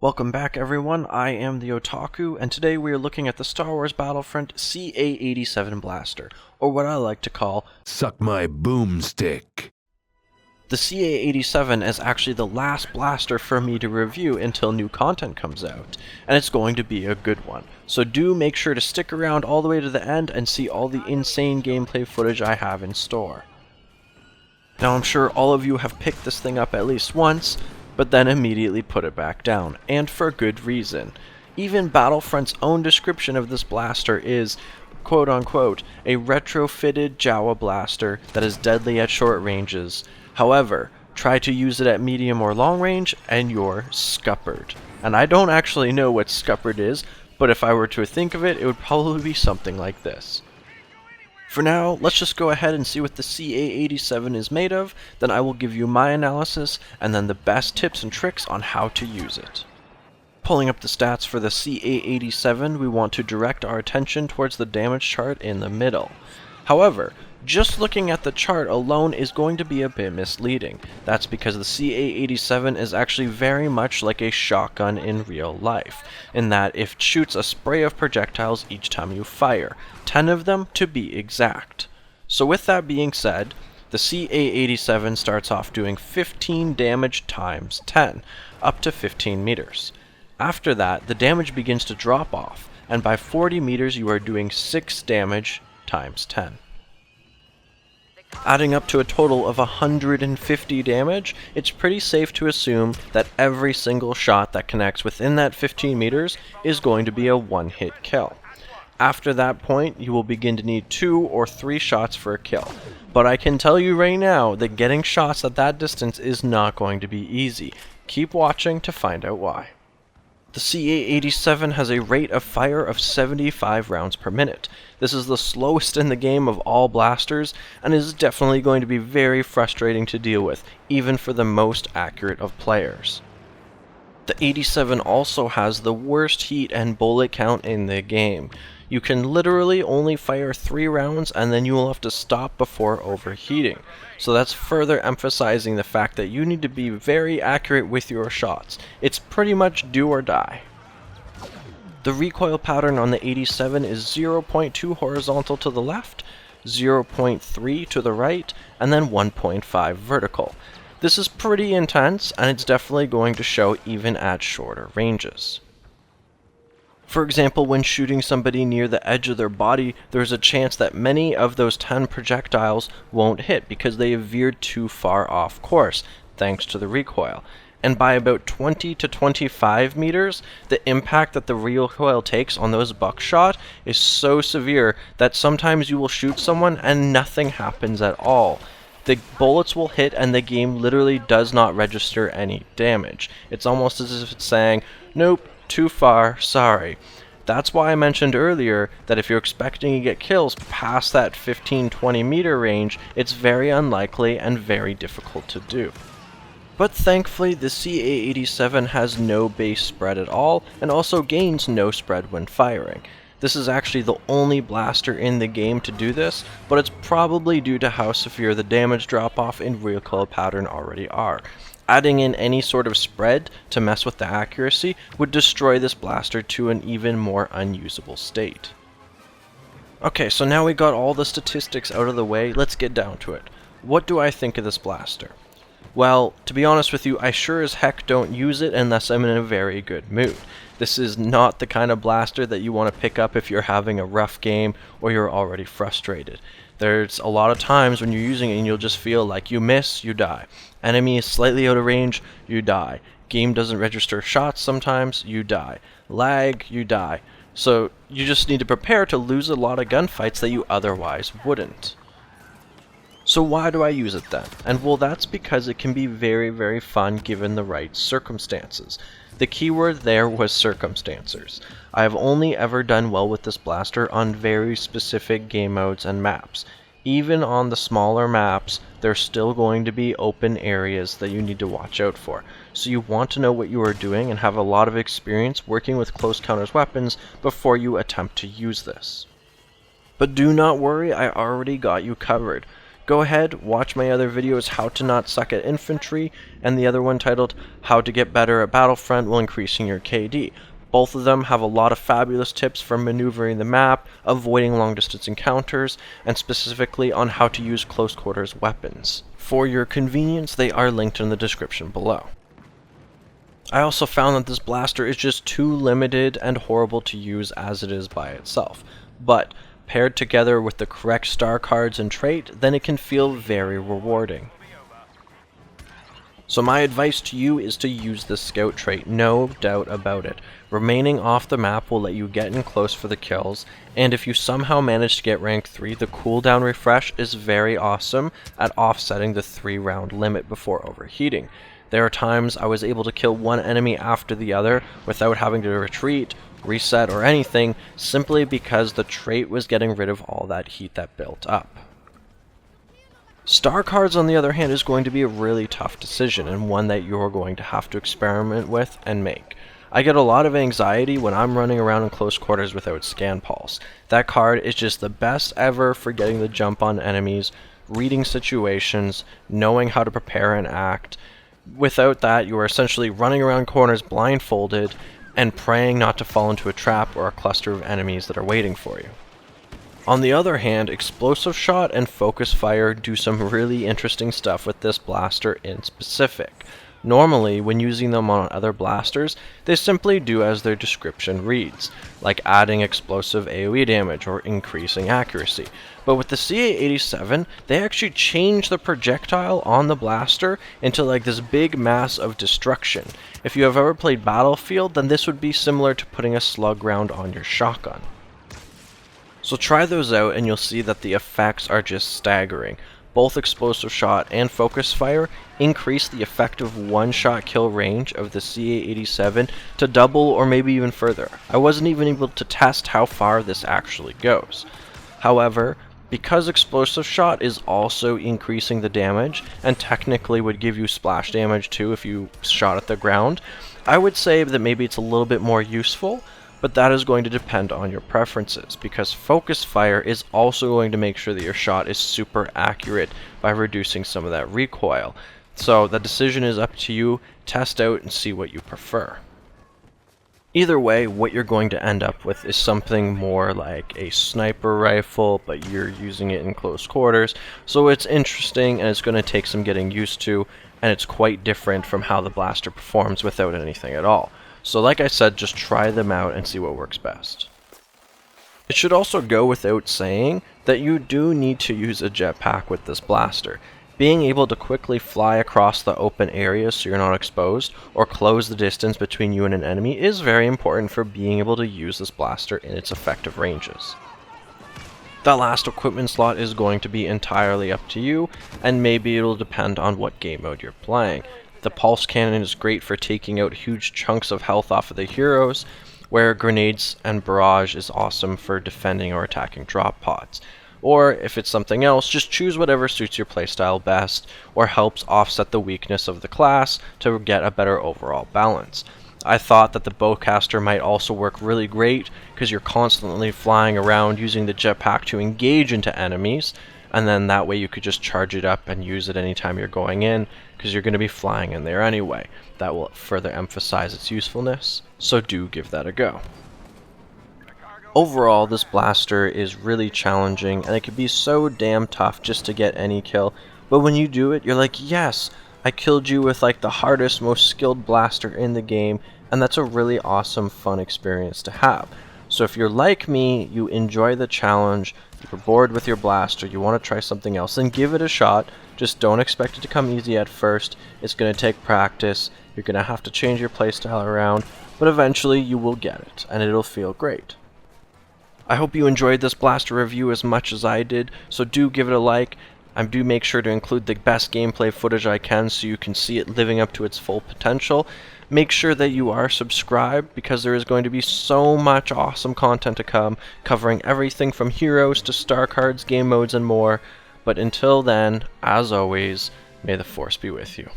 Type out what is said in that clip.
Welcome back everyone, I am the Otaku, and today we are looking at the Star Wars Battlefront CA-87 blaster, or what I like to call Suck my boomstick. The CA-87 is actually the last blaster for me to review until new content comes out, and it's going to be a good one. So do make sure to stick around all the way to the end and see all the insane gameplay footage I have in store. Now I'm sure all of you have picked this thing up at least once, but then immediately put it back down, and for good reason. Even Battlefront's own description of this blaster is, quote-unquote, a retrofitted Jawa blaster that is deadly at short ranges. However, try to use it at medium or long range, and you're scuppered. And I don't actually know what scuppered is, but if I were to think of it, it would probably be something like this. For now, let's just go ahead and see what the CA-87 is made of, then I will give you my analysis, and then the best tips and tricks on how to use it. Pulling up the stats for the CA-87, we want to direct our attention towards the damage chart in the middle. However, just looking at the chart alone is going to be a bit misleading. That's because the CA-87 is actually very much like a shotgun in real life, in that it shoots a spray of projectiles each time you fire, 10 of them to be exact. So with that being said, the CA-87 starts off doing 15 damage times 10, up to 15 meters. After that, the damage begins to drop off, and by 40 meters you are doing 6 damage times 10. Adding up to a total of 150 damage, it's pretty safe to assume that every single shot that connects within that 15 meters is going to be a one-hit kill. After that point, you will begin to need 2 or 3 shots for a kill. But I can tell you right now that getting shots at that distance is not going to be easy. Keep watching to find out why. The CA-87 has a rate of fire of 75 rounds per minute. This is the slowest in the game of all blasters, and is definitely going to be very frustrating to deal with, even for the most accurate of players. The 87 also has the worst heat and bullet count in the game. You can literally only fire 3 rounds and then you will have to stop before overheating. So that's further emphasizing the fact that you need to be very accurate with your shots. It's pretty much do or die. The recoil pattern on the 87 is 0.2 horizontal to the left, 0.3 to the right, and then 1.5 vertical. This is pretty intense, and it's definitely going to show even at shorter ranges. For example, when shooting somebody near the edge of their body, there's a chance that many of those 10 projectiles won't hit because they have veered too far off course, thanks to the recoil. And by about 20 to 25 meters, the impact that the recoil takes on those buckshot is so severe that sometimes you will shoot someone and nothing happens at all. The bullets will hit and the game literally does not register any damage. It's almost as if it's saying, nope, too far, sorry. That's why I mentioned earlier that if you're expecting to get kills past that 15-20 meter range, it's very unlikely and very difficult to do. But thankfully, the CA-87 has no base spread at all, and also gains no spread when firing. This is actually the only blaster in the game to do this, but it's probably due to how severe the damage drop-off and recoil pattern already are. Adding in any sort of spread to mess with the accuracy would destroy this blaster to an even more unusable state. Okay, so now we got all the statistics out of the way, let's get down to it. What do I think of this blaster? Well, to be honest with you, I sure as heck don't use it unless I'm in a very good mood. This is not the kind of blaster that you want to pick up if you're having a rough game or you're already frustrated. There's a lot of times when you're using it and you'll just feel like you miss, you die. Enemy is slightly out of range, you die. Game doesn't register shots sometimes, you die. Lag, you die. So you just need to prepare to lose a lot of gunfights that you otherwise wouldn't. So why do I use it then? And well, that's because it can be very, very fun given the right circumstances. The keyword there was circumstances. I have only ever done well with this blaster on very specific game modes and maps. Even on the smaller maps, there's still going to be open areas that you need to watch out for. So you want to know what you are doing and have a lot of experience working with close counters weapons before you attempt to use this. But do not worry, I already got you covered. Go ahead, watch my other videos, How to Not Suck at Infantry, and the other one titled How to Get Better at Battlefront While Increasing Your KD. Both of them have a lot of fabulous tips for maneuvering the map, avoiding long-distance encounters, and specifically on how to use close-quarters weapons. For your convenience, they are linked in the description below. I also found that this blaster is just too limited and horrible to use as it is by itself, but paired together with the correct star cards and trait, then it can feel very rewarding. So my advice to you is to use the scout trait, no doubt about it. Remaining off the map will let you get in close for the kills, and if you somehow manage to get rank 3, the cooldown refresh is very awesome at offsetting the 3-round limit before overheating. There are times I was able to kill one enemy after the other without having to retreat, reset, or anything, simply because the trait was getting rid of all that heat that built up. Star cards, on the other hand, is going to be a really tough decision, and one that you're going to have to experiment with and make. I get a lot of anxiety when I'm running around in close quarters without Scan Pulse. That card is just the best ever for getting the jump on enemies, reading situations, knowing how to prepare and act. Without that, you are essentially running around corners blindfolded and praying not to fall into a trap or a cluster of enemies that are waiting for you. On the other hand, Explosive Shot and Focus Fire do some really interesting stuff with this blaster in specific. Normally, when using them on other blasters, they simply do as their description reads, like adding explosive AoE damage or increasing accuracy. But with the CA-87, they actually change the projectile on the blaster into like this big mass of destruction. If you have ever played Battlefield, then this would be similar to putting a slug round on your shotgun. So try those out and you'll see that the effects are just staggering. Both Explosive Shot and Focus Fire increase the effective one-shot kill range of the CA-87 to double or maybe even further. I wasn't even able to test how far this actually goes. However, because Explosive Shot is also increasing the damage, and technically would give you splash damage too if you shot at the ground, I would say that maybe it's a little bit more useful, but that is going to depend on your preferences, because Focus Fire is also going to make sure that your shot is super accurate by reducing some of that recoil. So the decision is up to you. Test out and see what you prefer. Either way, what you're going to end up with is something more like a sniper rifle, but you're using it in close quarters. So it's interesting and it's going to take some getting used to, and it's quite different from how the blaster performs without anything at all. So like I said, just try them out and see what works best. It should also go without saying that you do need to use a jetpack with this blaster. Being able to quickly fly across the open area so you're not exposed, or close the distance between you and an enemy, is very important for being able to use this blaster in its effective ranges. The last equipment slot is going to be entirely up to you, and maybe it'll depend on what game mode you're playing. The pulse cannon is great for taking out huge chunks of health off of the heroes, where grenades and barrage is awesome for defending or attacking drop pods. Or if it's something else, just choose whatever suits your playstyle best or helps offset the weakness of the class to get a better overall balance. I thought that the bowcaster might also work really great because you're constantly flying around using the jetpack to engage into enemies, and then that way you could just charge it up and use it anytime you're going in, because you're going to be flying in there anyway. That will further emphasize its usefulness, so do give that a go. Overall, this blaster is really challenging, and it can be so damn tough just to get any kill, but when you do it, you're like, yes, I killed you with like the hardest, most skilled blaster in the game, and that's a really awesome, fun experience to have. So if you're like me, you enjoy the challenge, you're bored with your blaster, you want to try something else, then give it a shot. Just don't expect it to come easy at first. It's going to take practice, you're going to have to change your playstyle around, but eventually you will get it, and it'll feel great. I hope you enjoyed this blaster review as much as I did, so do give it a like. I do make sure to include the best gameplay footage I can so you can see it living up to its full potential. Make sure that you are subscribed, because there is going to be so much awesome content to come, covering everything from heroes to star cards, game modes, and more. But until then, as always, may the Force be with you.